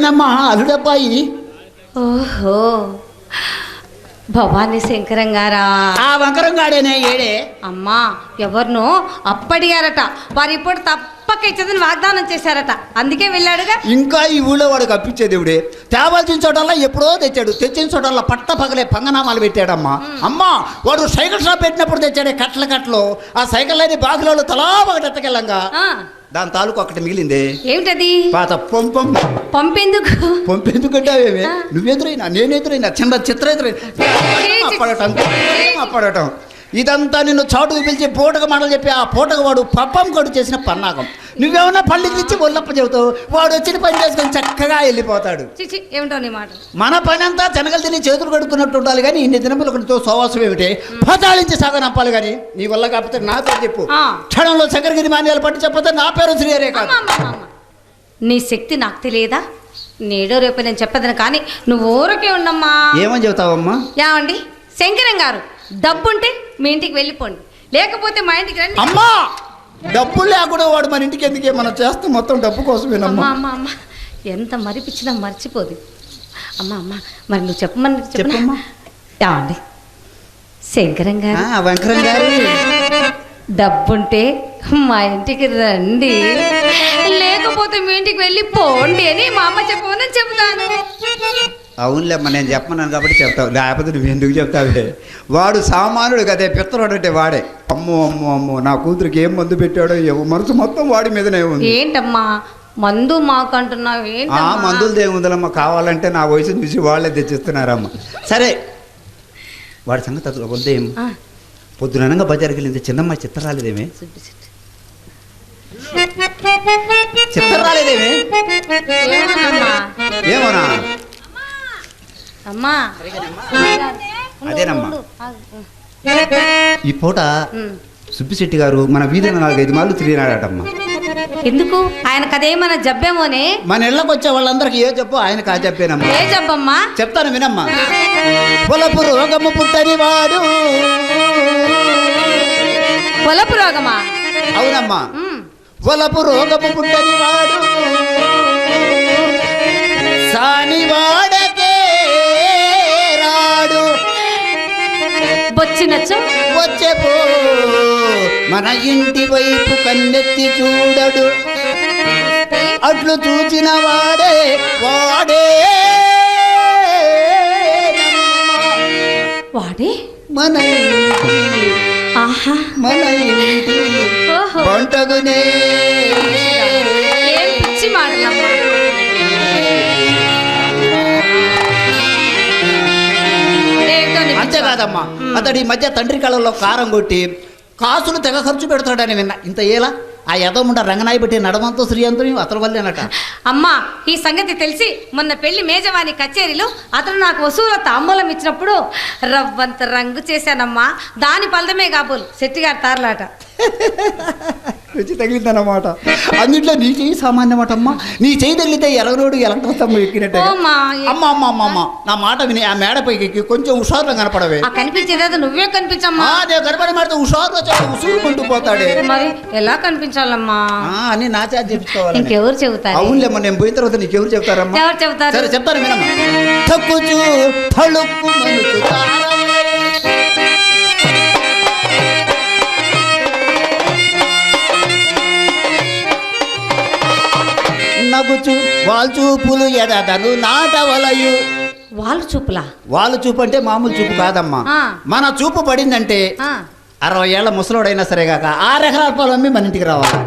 నమ్మా అల్లుడబ్బాయి. ఓహో, భవానీ శంకరం గారా? ఆ వంకరంగాడేనే ఏడే. అమ్మా, ఎవరినో అప్పడిగారట, వారు ఇప్పుడు తప్పక ఇచ్చేదని వాగ్దానం చేశారట, అందుకే వెళ్ళాడుగా. ఇంకా ఈ ఊళ్ళో వాడికి అప్పించే దేవుడే. తేవాల్సిన చోటల్లా ఎప్పుడో తెచ్చాడు, తెచ్చిన చోటల్లా పట్ట పగలే పంగనామాలు పెట్టాడమ్మా. అమ్మా, వాడు సైకిల్ షాప్ పెట్టినప్పుడు తెచ్చాడే కట్టలు. ఆ సైకిల్ అని బాగులో తలా ఒకటి ఎత్తకెళ్ళంగా దాని తాలూకు ఒకటి మిగిలింది. ఏమిటది? పాత పంపెందుకు? పంపెందుకంటే నువ్వెదురైనా నేనెదురైనా చిన్న చిత్ర అప్పడటం ఇదంతా నిన్ను చాటుకు పిలిచి పూటక మాటలు చెప్పి ఆ పూటక వాడు పప్పం కొడు చేసిన పన్నాగం. నువ్వేమన్నా పళ్ళకి ఇచ్చి ఒళ్ళప్ప చెబుతావు, వాడు వచ్చిన పని చేసుకొని చక్కగా వెళ్ళిపోతాడు. ఏమిటో నీ మాట. మన పని అంతా శనగలు తిని చేతులు కడుక్కున్నట్టు ఉండాలి కానీ ఇన్ని దినములతో సోవాసం ఏమిటి పతాళించి సాగనంపాలి. కానీ నీ వల్ల కాకపోతే నా పేరు చెప్పు. క్షణంలో శంకరగిరి మాన్యాలు పట్టి చెప్పతే నా పేరు శ్రీహరే కాదు. నీ శక్తి నాకు తెలియదా? నేడో రేపు నేను చెప్పదని కానీ నువ్వు ఊరకే ఉండమ్మా. ఏమని చెబుతావమ్మా? ఏమండి శంకరం గారు, డబ్బుంటే మీ ఇంటికి వెళ్ళిపోండి, లేకపోతే మా ఇంటికి రండి. అమ్మా, డబ్బులు లేకుండా వాడు మన ఇంటికి ఎందుకే? మనం చేస్తాం మొత్తం డబ్బు కోసమేనమ్మా. అమ్మా అమ్మ, ఎంత మరిపించినా మర్చిపోదు. అమ్మా అమ్మ, మరి నువ్వు చెప్పమని చెప్పమ్మా. ఏమండి శంకరం గారు, వెంకరం గారు, డబ్బుంటే మా ఇంటికి రండి, లేకపోతే మీ ఇంటికి వెళ్ళి పోండి అని మా అమ్మ చెప్పమని చెబుతాను. అవునులేమ్మా, నేను చెప్పమన్నాను కాబట్టి చెప్తావు, లేకపోతే నువ్వు ఎందుకు చెప్తావే? వాడు సామానుడు కదే, పిత్తరాడు అంటే వాడే. అమ్మో అమ్మో అమ్మో, నా కూతురికి ఏం మందు పెట్టాడో ఏమో, మనసు మొత్తం వాడి మీదనే ఉంది. ఏంటమ్మా మందు మాకు అంటున్నావు? మందులు దేవుందలమ్మా, కావాలంటే నా వయసు చూసి వాళ్ళే తెచ్చిస్తున్నారమ్మా. సరే, వాడి సంగతి వద్దేం. పొద్దుననంగా బజార్కి వెళ్ళింది చిన్నమ్మ, చిత్ర రాలేదేమే? చిత్ర రాలేదేమే? ఏమోనా? అమ్మా అదేనమ్మా, ఈ పూట సుబ్బిశెట్టి గారు మన వీధిన 4-5 మార్లు తిరిగినాడటమ్మా. ఎందుకు? ఆయన కదేమన్నా జబ్బేమోనే. మన ఇళ్ళకి వచ్చే వాళ్ళందరికీ ఏ చెప్పు, ఆయనకు ఆ చెప్పేనమ్మా. ఏ జబ్బమ్మా? చెప్తాను వినమ్మా. పొలపు రోగము పుట్టని వాడు. పొలపు రోగమా? అవునమ్మా, పొలపు రోగము పుట్టని వాడు సానివాడకే రాడు. వచ్చినచ్చు వచ్చేపో మన ఇంటి వైపు కన్నెత్తి చూడడు. అట్లు చూచిన వాడే వాడే వాడే మన ఇంటి, మన ఇంటి వంటగునే. అంతేకాదమ్మా, అతడు ఈ మధ్య తండ్రి కళలో కారం కొట్టి కాసులు తెగ ఖర్చు పెడతాడని విన్నా. ఇంత ఏలా ఆ యదముండ రంగనాయి బట్టి నడమంతో శ్రీయంతుని అతని వల్లేనట. అమ్మా, ఈ సంగతి తెలిసి మొన్న పెళ్లి మేజవాణి కచేరీలో అతను నాకు వసూల తాంబూలం ఇచ్చినప్పుడు రవ్వంత రంగు చేశానమ్మా. దాని ఫలితమే కాబోలు శెట్టిగారి తారలాట. రుచి తగిలిందన్నమాట. అన్నింటిలో నీ చెయ్యి సామాన్యమాట అమ్మా. నీ చెయ్యి తగిలితే ఎలగనోడు ఎలక్ట్రస్తంభం ఎక్కినట్టే. అమ్మ అమ్మ అమ్మ అమ్మ, నా మాట విని ఆ మేడపైకి ఎక్కి కొంచెం హుషారుగా కనపడవే. కనిపించేది నువ్వే కనిపించమ్మా. నేను కనపడి మాడితే హుషారుగా ఉసూరుకుంటూ పోతాడే. మరి ఎలా కనిపించాలమ్మా అని నా చేత చెప్పుకోవాలి. ఇంకెవరు చెబుతారు? అవునులేమ్మా, నేను పోయిన తర్వాత నీకెవరు చెప్తారమ్మా? ఎవరు చెబుతారు? సరే చెప్తాను వినమ్మా. తక్కుచు తళుక్కు మనుచు నగుచు వాల్చూపులు ఎడదను నాటవలయు. వాళ్ళు చూపులా? వాళ్ళు చూపు అంటే మామూలు చూపు కాదమ్మా. మన చూపు పడిందంటే 60 ఏళ్ల ముసలోడైనా సరే కాక 6 ఎకరాల పొలం అమ్మి మన ఇంటికి రావాలి.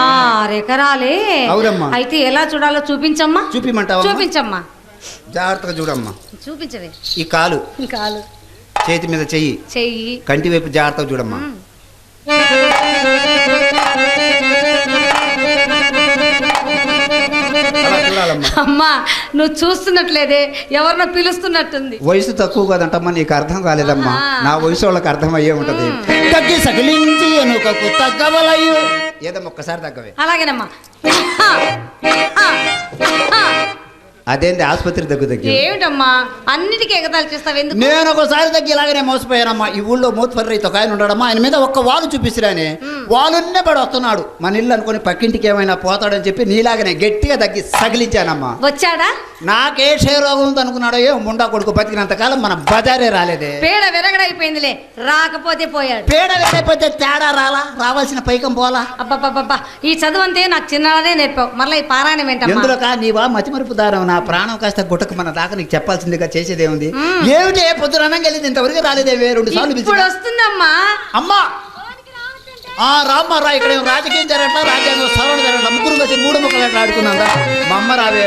6 ఎకరాలే? అవునమ్మా. అయితే ఎలా చూడాలో చూపించమ్మా. చూపిమంటావా? చూపించమ్మా. జాగ్రత్తగా చూడమ్మా. చూపించవే. ఈ కాలు, కాలు చేతి మీద చెయ్యి, చెయ్యి కంటి వైపు జాగ్రత్తగా చూడమ్మా. అమ్మా, నువ్వు చూస్తున్నట్లేదే, ఎవరినో పిలుస్తున్నట్టుంది. వయసు తక్కువ కదంటమ్మా, నీకు అర్థం కాలేదమ్మా. నా వయసు వాళ్ళకి అర్థం అయ్యే ఉంటది. తగ్గి సగిలించి ఎనుకకు తగ్గవలయు. ఏదమ్మా ఒక్కసారి తగ్గవే. అలాగేనమ్మా. అదేంటి ఆసుపత్రి దగ్గర ఏమిటమ్మా అన్నిటికీ ఎగతాలు చేస్తావు ఎందుకు? నేను ఒకసారి తగ్గి ఇలాగనే మోసపోయానమ్మా. ఈ ఊళ్ళో మోత్ఫర్ రైతు ఒక ఆయన ఉన్నాడమ్మా. ఆయన మీద ఒక్క వాలు చూపిస్తురానే వాలున్నే పడి వస్తున్నాడు. మన ఇల్లు అనుకుని పక్కింటికి ఏమైనా పోతాడని చెప్పి నీలాగనే గట్టిగా తగ్గి సగిలించానమ్మా. వచ్చాడా? నాకే క్షయ రోగం ఉంది అనుకున్నాడో ఏ ముండా కొడుకు బతికినంతకాలం మన బజారే రాలేదే. పేడ విరగడైపోయిందిలే, రాకపోతే పోయాడు. పేడ విరగైపోతే తేడా రావాల్సిన పైకం పోలా. అబ్బబ్బబ్బా ఈ చదువు అంతే నాకు చిన్నదే నేర్పావు, మరలా ఈ పారాయణం ఏంటమ్మా? ఎందులోకా నీవా మతిమరుపు దారం. నా ప్రాణం కాస్త గుట్టకు మన దాకా నీకు చెప్పాల్సిందిగా చేసేదేముంది? ఏమిటి పొద్దునన్నం వెళ్ళింది ఇంతవరకు రాలేదేవే? 2 సార్లు ఇప్పుడు వస్తుందమ్మా. అమ్మా రామ్మారా, ఇక్కడ రాజకీయం జరగట్లా, రాజ్యాంగం సవరణ జరగట్లా, ముగ్గురు వచ్చి 3 ముక్కలు ఎట్లా ఆడుకున్నా. మమ్మ రావే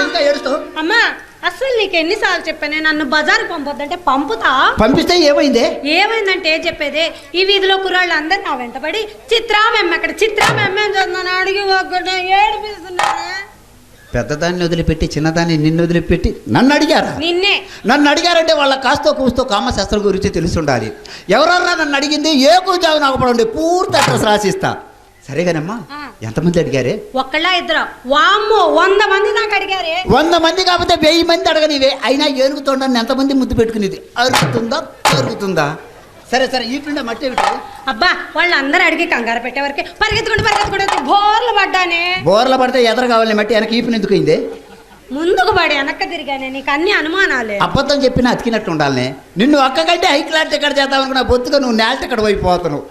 ఎంత ఏడుస్తావు? అమ్మా అసలు నీకు ఎన్నిసార్లు చెప్పానే నన్ను బజారు పంపొద్దంటే పంపుతా. పంపిస్తే ఏమైందే? ఏమైందంటే చెప్పేదే, ఈ వీధిలో కుర్రాళ్ళు అందరు నా వెంటబడి చిత్రామెమ్మ ఎక్కడ చిత్రామెమ్మ చదువుతున్నాను అడిగి ఒక్కటే ఏడిపిస్తున్నానే. పెద్దదాన్ని వదిలిపెట్టి చిన్నదాన్ని నిన్ను వదిలిపెట్టి నన్ను అడిగారా? నిన్నే. నన్ను అడిగారంటే వాళ్ళ కాస్తో కూస్తో కామశాస్త్రం గురించి తెలుసుండాలి. ఎవరన్నా నన్ను అడిగింది ఏ కూర్చావు నాకు పడండి పూర్తి అడ్రస్ రాసిస్తా. సరేగానమ్మా, ఎంతమంది అడిగారే? ఒక్కళ్ళ ఇద్దరు? వామ్మో 100 మంది నాకు అడిగారే. 100 మంది కాకపోతే 1000 మంది అడగనివే. అయినా ఏనుగుతోండని ఎంతమంది ముద్దు పెట్టుకునేది? అరుగుతుందా? సరే ఇట్లుండే మట్టి పెట్టారు. అబ్బా వాళ్ళందరూ అడిగి కంగారు పెట్టేవరకే పరిగెత్తుకుంటూ బోర్లు పడ్డానే. బోర్లు పడితే ఎదరు కావాలి మట్టి వెనక ఈపుని ఎందుకు అయిందే? ముందుకు పడి వెనక్కి తిరిగానే. నీకు అన్ని అనుమానాలే. అబద్ధం చెప్పినా అతికినట్టు ఉండాలనే. నిన్ను అక్క కంటే హై క్లాస్ ఎక్కడ చేద్దాం అనుకున్నా బొత్తుగా నువ్వు నేల్ట్ ఎక్కడ పోయిపోతున్నావు.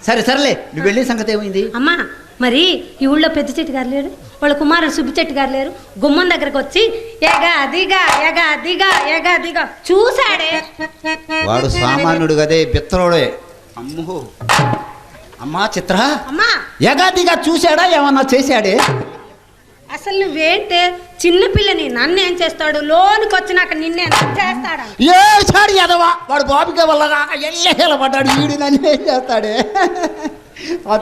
సరేలే, నువ్వు వెళ్ళే సంగతి ఏమైంది? అమ్మా మరి ఈ ఊళ్ళో పెద్ద చెట్టు గారు లేరు, వాళ్ళ కుమారుడు సుబ్బి చెట్టు గారు లేరు. గుమ్మం దగ్గరకు వచ్చి ఎగా చూశాడే. వాడు సామాన్యుడు కదే, బిత్తరోడే. అమ్మా చిత్ర, అమ్మా ఎగాదిగా చూశాడా ఏమన్నా చేశాడే? అసలు నువ్వేంటే చిన్నపిల్లని నన్నేం చేస్తాడు? లోనికి వచ్చినాక నిన్నే చేస్తాడా? ఏడు ఎదవా వాడు బాబుకే వల్ల ఎల్ల పడ్డాడు. వీడు నన్ను ఏం చేస్తాడే? ఆ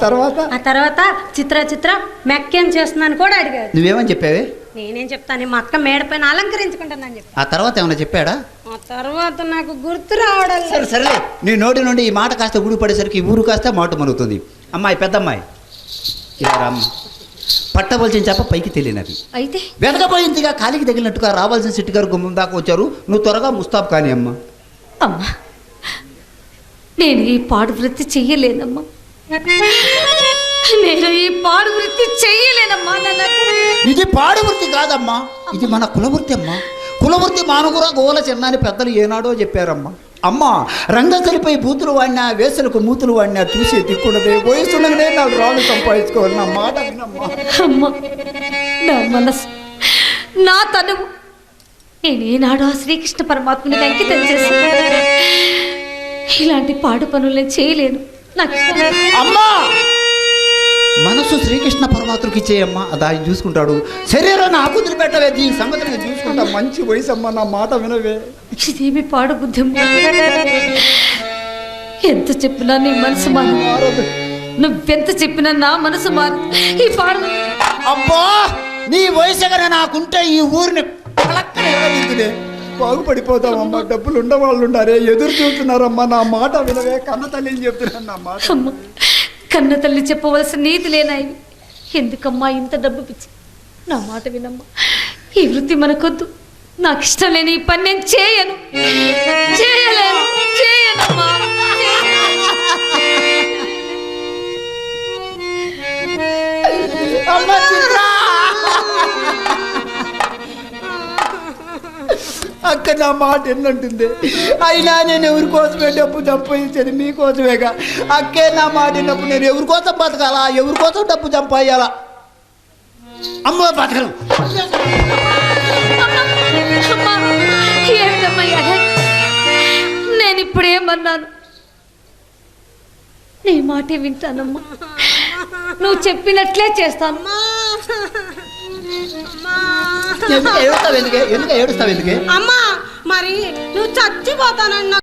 తర్వాత చిత్ర మెక్కేం చేస్తున్నాను కూడా అడిగాడు. నువ్వేమని చెప్పావే? నేనేం చెప్తాను, మా అక్క మేడ పైన అలంకరించుకుంటుందని చెప్పి. ఆ తర్వాత ఏమన్నా చెప్పాడా? ఆ తర్వాత నాకు గుర్తు రావడం. సరేలే, నీ నోటి నుండి ఈ మాట కాస్త గుడి పడేసరికి ఈ ఊరు కాస్త మాట మరుగుతుంది. అమ్మాయి పెద్దమ్మాయి ఇలా రామ్మ. పట్టవలసిన చేప పైకి తెలియనది అయితే వెనకపోయిందిగా కాలికి తగిలినట్టుగా రావాల్సిన సిట్టి గారు గుమ్మం దాకా వచ్చారు. నువ్వు త్వరగా ముస్తాబ్ కానీ అమ్మా. అమ్మా నేను ఈ పాడు వృత్తి చెయ్యలేనమ్మా. ఇది పాడు వృత్తి కాదమ్మా, ఇది మన కులవృత్తి అమ్మా. కులవృత్తి మానవురా గోల చిన్నాని పెద్దలు ఏనాడో చెప్పారమ్మా. అమ్మా రంగసలిపై బూతులు వాడినా వేసలకు మూతులు వాడినా చూసి దిక్కున్నదే. వయసుండగానే నాకు రాళ్ళు సంపాదించుకోవాలి. నా మాట వినమ్మా. అమ్మా నా మనసు నా తనువు నేనేనాడో శ్రీకృష్ణ పరమాత్మునికి అంకితం చేశాను. ఇలాంటి పాడు పనులు నేను చేయలేను. నాకు అమ్మా మనసు శ్రీకృష్ణ పరమాత్మకి ఇచ్చేయమ్మా, అది ఆయన చూసుకుంటాడు. శరీరాన్ని ఆకుతులు పెట్టవే, దీని సంగతి నేను చూసుకుంటా. మంచి వయసు అమ్మా, నా మాట వినవే. ఇదేమి పాడు బుద్ధి. ఎంత చెప్పినా నీ మనసు మారదు, నువ్వెంత చెప్పినా నా మనసు మారదు. ఈ పాడు అబ్బా నీ వయసుగానే నాకుంటే ఈ ఊరిని పలక్కనే బాగుపడిపోతామమ్మా. డబ్బులు ఉండవాళ్ళు ఉండారే, ఎదురు చూస్తున్నారమ్మా. నా మాట వినవే. కన్న తల్లి చెప్తున్నాను నా మాట. కన్న తల్లి చెప్పవలసిన నీతి లేనాయి. ఎందుకమ్మా ఇంత డబ్బు పిచ్చి? నా మాట వినమ్మా. ఈ వృత్తి మనకొద్దు. నాకు ఇష్టం లేని ఈ పని నేను చేయను, చేయనమ్మా. అక్క నా మాట ఎన్నంటుంది. అయినా నేను ఎవరి కోసమే డబ్బు సంపాదించేది? మీకోసమేగా. అక్కే నా మాట విన్నప్పుడు నేను ఎవరి కోసం బతకాలా? ఎవరి కోసం డబ్బు సంపాదించాలా? అమ్మ బతకను. నేను ఇప్పుడేమన్నాను? నీ మాటే వింటానమ్మా. నువ్వు చెప్పినట్లే చేస్తాను. అమ్మా మరి నువ్వు చచ్చిపోతానన్నా